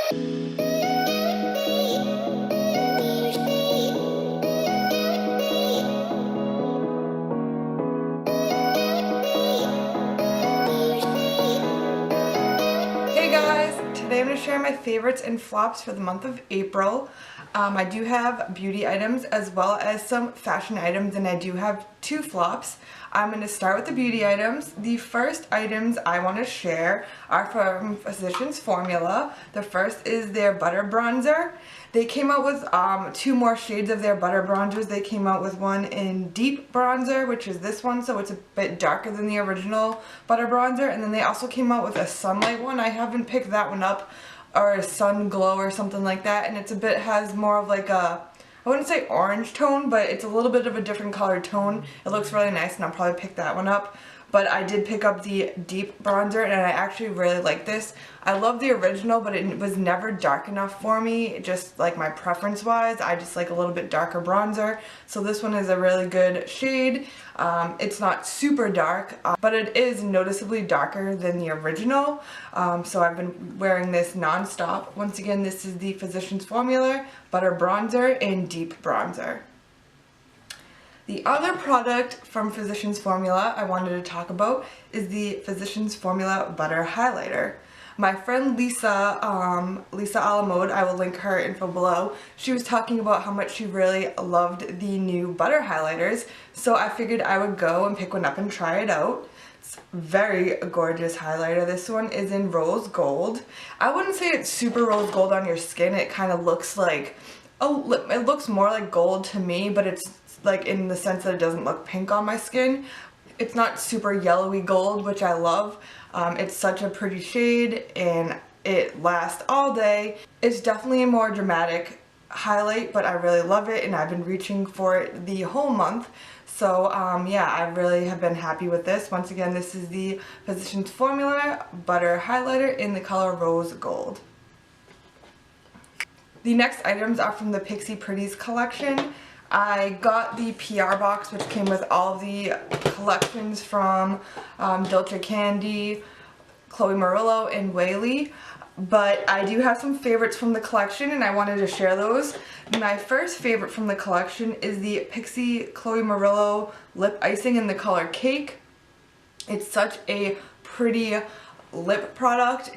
Hey guys, today I'm going to share my favorites and flops for the month of April. I do have beauty items as well as some fashion items, and I do have two flops. I'm going to start with the beauty items. The first items I want to share are from Physicians Formula. The first is their butter bronzer. They came out with two more shades of their butter bronzers. They came out with one in deep bronzer, which is this one, so it's a bit darker than the original butter bronzer. And then they also came out with a sunlight one. I haven't picked that one up, or a sun glow or something like that. And it's a bit, has more of like a, I wouldn't say orange tone, but it's a little bit of a different color tone. It looks really nice, and I'll probably pick that one up. But I did pick up the deep bronzer, and I actually really like this. I love the original, but it was never dark enough for me, just like my preference wise. I just like a little bit darker bronzer. So this one is a really good shade. It's not super dark, but it is noticeably darker than the original. So I've been wearing this non-stop. Once again, this is the Physicians Formula Butter Bronzer in Deep Bronzer. The other product from Physicians Formula I wanted to talk about is the Physicians Formula Butter Highlighter. My friend Lisa Alamode, I will link her info below, she was talking about how much she really loved the new butter highlighters, so I figured I would go and pick one up and try it out. It's very gorgeous highlighter. This one is in rose gold. I wouldn't say it's super rose gold on your skin. It kind of looks like, it looks more like gold to me, but it's like in the sense that it doesn't look pink on my skin. It's not super yellowy gold, which I love. It's such a pretty shade, and it lasts all day. It's definitely a more dramatic highlight, but I really love it, and I've been reaching for it the whole month. So yeah, I really have been happy with this. Once again, this is the Physicians Formula Butter Highlighter in the color Rose Gold. The next items are from the Pixie Pretties collection. I got the PR box, which came with all the collections from Dolce Candy, Chloe Murillo, and Whaley. But I do have some favorites from the collection, and I wanted to share those. My first favorite from the collection is the Pixie Chloe Murillo lip icing in the color Cake. It's such a pretty lip product.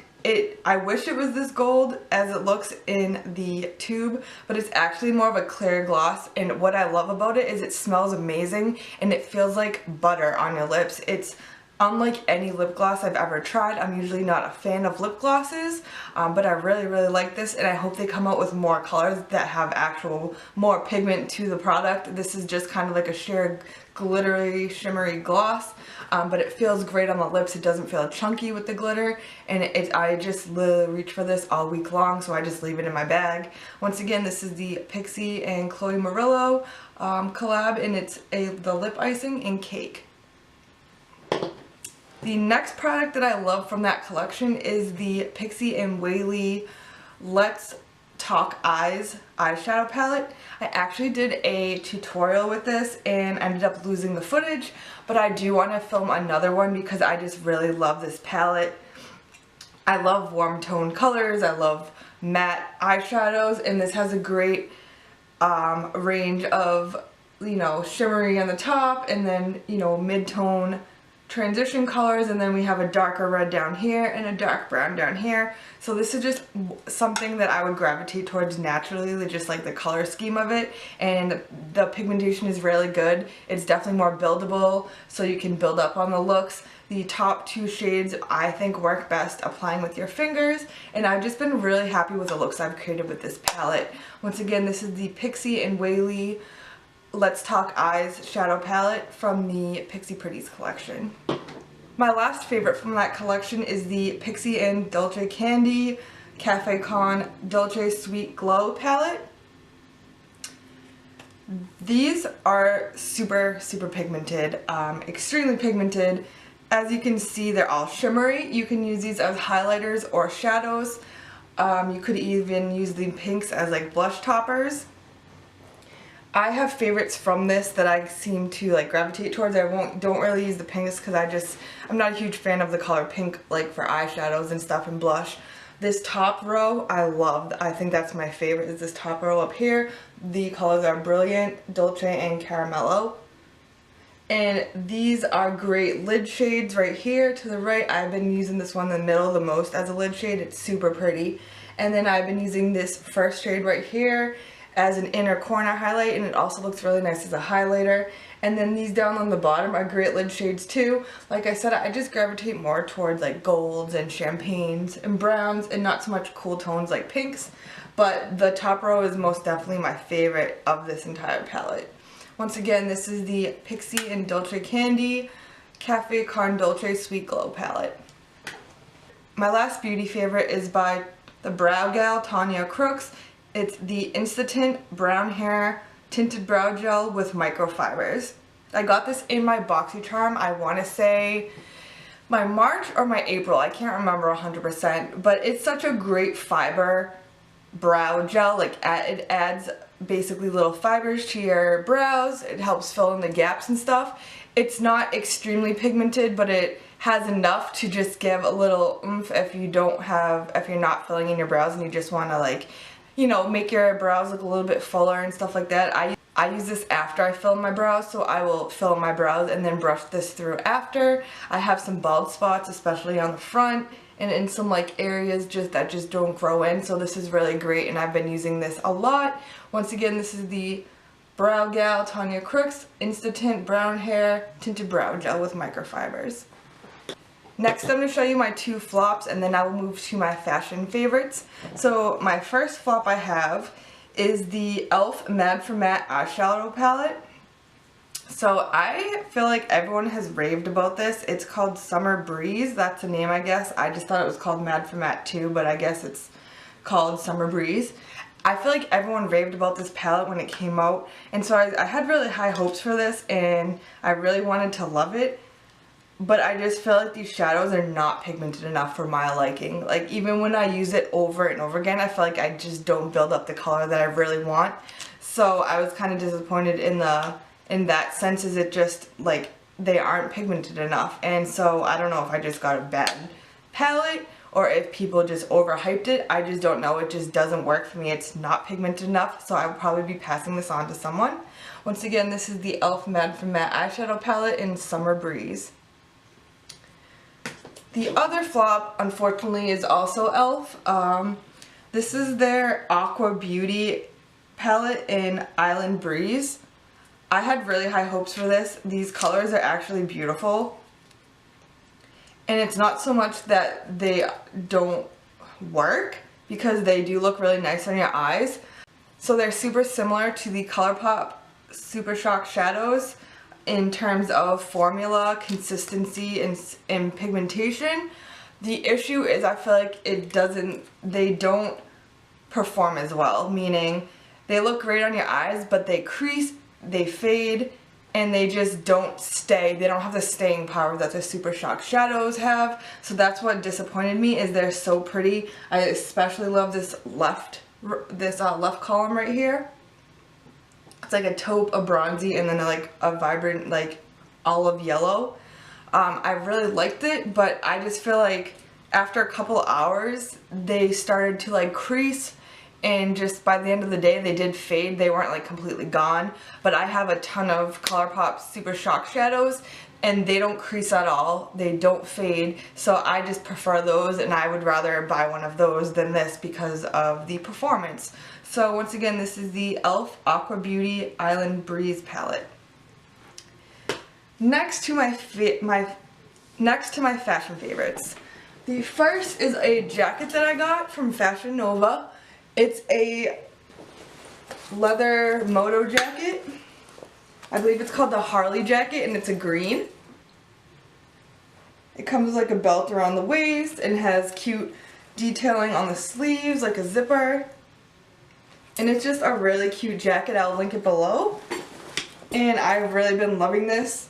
I wish it was this gold as it looks in the tube, but it's actually more of a clear gloss, and what I love about it is it smells amazing and it feels like butter on your lips. It's unlike any lip gloss I've ever tried. I'm usually not a fan of lip glosses, but I really like this, and I hope they come out with more colors that have actual more pigment to the product. This is just kind of like a sheer glittery, shimmery gloss, but it feels great on the lips. It doesn't feel chunky with the glitter, and I just literally reach for this all week long, so I just leave it in my bag. Once again, this is the Pixie and Chloe Murillo collab, and it's the lip icing in Cake. The next product that I love from that collection is the Pixie and Whaley Let's Talk Eyes eyeshadow palette. I actually did a tutorial with this and ended up losing the footage, but I do want to film another one because I just really love this palette. I love warm tone colors, I love matte eyeshadows, and this has a great range of, you know, shimmery on the top, and then, you know, mid-tone transition colors, and then we have a darker red down here and a dark brown down here. So this is just something that I would gravitate towards naturally, just like the color scheme of it, and the pigmentation is really good. It's definitely more buildable, so you can build up on the looks. The top two shades I think work best applying with your fingers, and I've just been really happy with the looks I've created with this palette. Once again, this is the Pixie and Whaley Let's Talk Eyes shadow palette from the Pixie Pretties collection. My last favorite from that collection is the Pixie and Dolce Candy Cafe Con Dolce Sweet Glow palette. These are super pigmented, extremely pigmented. As you can see, they're all shimmery. You can use these as highlighters or shadows. You could even use the pinks as like blush toppers. I have favorites from this that I seem to like gravitate towards. Don't really use the pinks because I'm not a huge fan of the color pink like for eyeshadows and stuff and blush. This top row I loved. I think that's my favorite, is this top row up here. The colors are Brilliant, Dolce, and Caramello. And these are great lid shades right here to the right. I've been using this one in the middle the most as a lid shade. It's super pretty. And then I've been using this first shade right here as an inner corner highlight, and it also looks really nice as a highlighter. And then these down on the bottom are great lid shades too. Like I said, I just gravitate more towards like golds and champagnes and browns and not so much cool tones like pinks. But the top row is most definitely my favorite of this entire palette. Once again, this is the Pixie and Dolce Candy Cafe Con Dolce Sweet Glow palette. My last beauty favorite is by the Browgal Tanya Crooks. It's the Instant Brown Hair Tinted Brow Gel with microfibers. I got this in my BoxyCharm, I want to say my March or my April, I can't remember 100%, but it's such a great fiber brow gel. Like it adds basically little fibers to your brows. It helps fill in the gaps and stuff. It's not extremely pigmented, but it has enough to just give a little oomph if you're not filling in your brows and you just want to, like, you know, make your brows look a little bit fuller and stuff like that. I use this after I fill in my brows, so I will fill in my brows and then brush this through after. I have some bald spots, especially on the front and in some like areas that just don't grow in, so this is really great and I've been using this a lot. Once again, this is the Browgal Tanya Crooks Instant Brown Hair Tinted Brow Gel with microfibers. Next, I'm going to show you my two flops, and then I will move to my fashion favorites. So my first flop I have is the e.l.f. Mad for Matte eyeshadow palette. So I feel like everyone has raved about this. It's called Summer Breeze. That's the name, I guess. I just thought it was called Mad for Matte too, but I guess it's called Summer Breeze. I feel like everyone raved about this palette when it came out, and so I had really high hopes for this, and I really wanted to love it. But I just feel like these shadows are not pigmented enough for my liking. Like, even when I use it over and over again, I feel like I just don't build up the color that I really want. So I was kind of disappointed in that sense, is it just, like, they aren't pigmented enough. And so I don't know if I just got a bad palette or if people just overhyped it. I just don't know. It just doesn't work for me. It's not pigmented enough, so I would probably be passing this on to someone. Once again, this is the e.l.f. Mad for Matte eyeshadow palette in Summer Breeze. The other flop, unfortunately, is also e.l.f. This is their Aqua Beauty palette in Island Breeze. I had really high hopes for this. These colors are actually beautiful. And it's not so much that they don't work, because they do look really nice on your eyes. So they're super similar to the ColourPop Super Shock shadows in terms of formula, consistency, and pigmentation. The issue is I feel like they don't perform as well, meaning they look great on your eyes, but they crease, they fade, and they just don't stay. They don't have the staying power that the Super Shock shadows have. So that's what disappointed me, is they're so pretty. I especially love this left column right here. It's like a taupe, a bronzy, and then like a vibrant like olive yellow. I really liked it, but I just feel like after a couple hours they started to like crease, and just by the end of the day they did fade. They weren't like completely gone, but I have a ton of ColourPop Super Shock shadows and they don't crease at all. They don't fade, so I just prefer those, and I would rather buy one of those than this because of the performance. So once again, this is the e.l.f. Aqua Beauty Island Breeze palette. Next to my fashion favorites. The first is a jacket that I got from Fashion Nova. It's a leather moto jacket. I believe it's called the Harley jacket, and it's a green. It comes with like a belt around the waist and has cute detailing on the sleeves, like a zipper. And it's just a really cute jacket. I'll link it below. And I've really been loving this.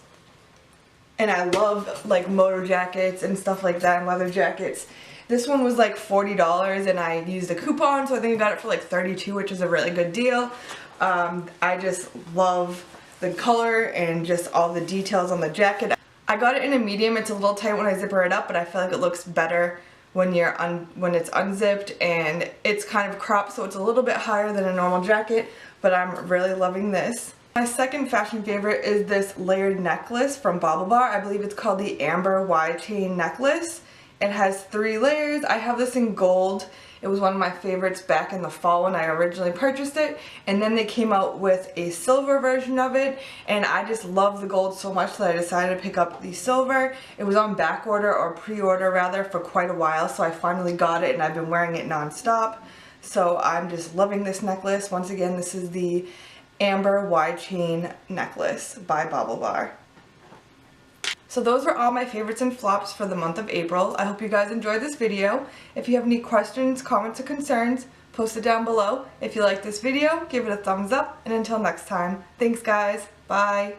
And I love like moto jackets and stuff like that, and leather jackets. This one was like $40 and I used a coupon, so I think I got it for like $32, which is a really good deal. I just love the color and just all the details on the jacket. I got it in a medium. It's a little tight when I zipper it up, but I feel like it looks better when it's unzipped, and it's kind of cropped, so it's a little bit higher than a normal jacket, but I'm really loving this. My second fashion favorite is this layered necklace from Browgal. I believe it's called the Amber Y-chain necklace. It has 3 layers. I have this in gold. It was one of my favorites back in the fall when I originally purchased it, and then they came out with a silver version of it, and I just love the gold so much that I decided to pick up the silver. It was on back order, or pre-order rather, for quite a while, so I finally got it and I've been wearing it non-stop. So I'm just loving this necklace. Once again, this is the Amber Y-chain necklace by Browgal. So those were all my favorites and flops for the month of April. I hope you guys enjoyed this video. If you have any questions, comments, or concerns, post it down below. If you like this video, give it a thumbs up, and until next time, thanks guys, bye!